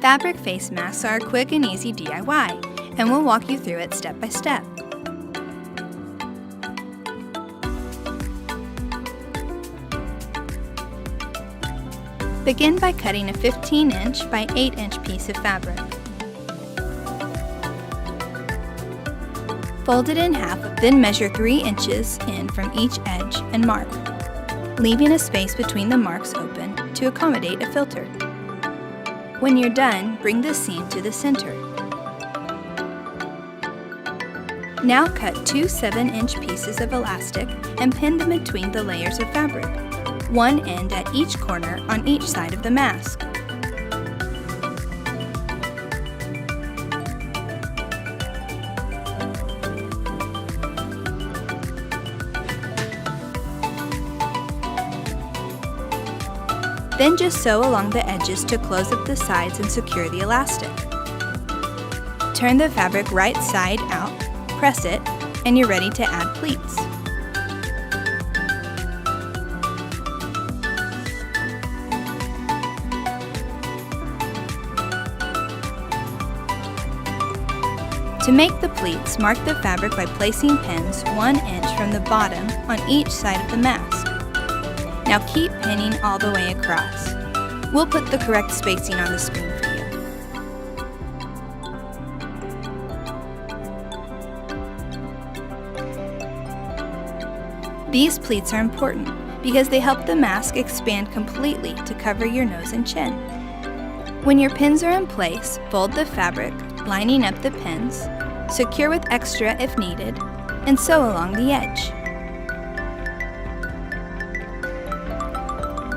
Fabric face masks are a quick and easy DIY, and we'll walk you through it step by step. Begin by cutting a 15-inch by 8-inch piece of fabric. Fold it in half, then measure 3 inches in from each edge and mark, leaving a space between the marks open to accommodate a filter. When you're done, bring the seam to the center. Now cut 2 7-inch pieces of elastic and pin them between the layers of fabric, one end at each corner on each side of the mask. Then just sew along the edges to close up the sides and secure the elastic. Turn the fabric right side out, press it, and you're ready to add pleats. To make the pleats, mark the fabric by placing pins 1 inch from the bottom on each side of the mask. Now keep pinning all the way across. We'll put the correct spacing on the screen for you. These pleats are important because they help the mask expand completely to cover your nose and chin. When your pins are in place, fold the fabric, lining up the pins, secure with extra if needed, and sew along the edge.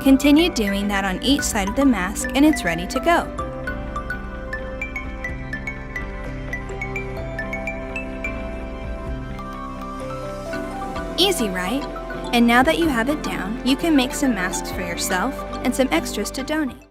Continue doing that on each side of the mask and it's ready to go. Easy, right? And now that you have it down, you can make some masks for yourself and some extras to donate.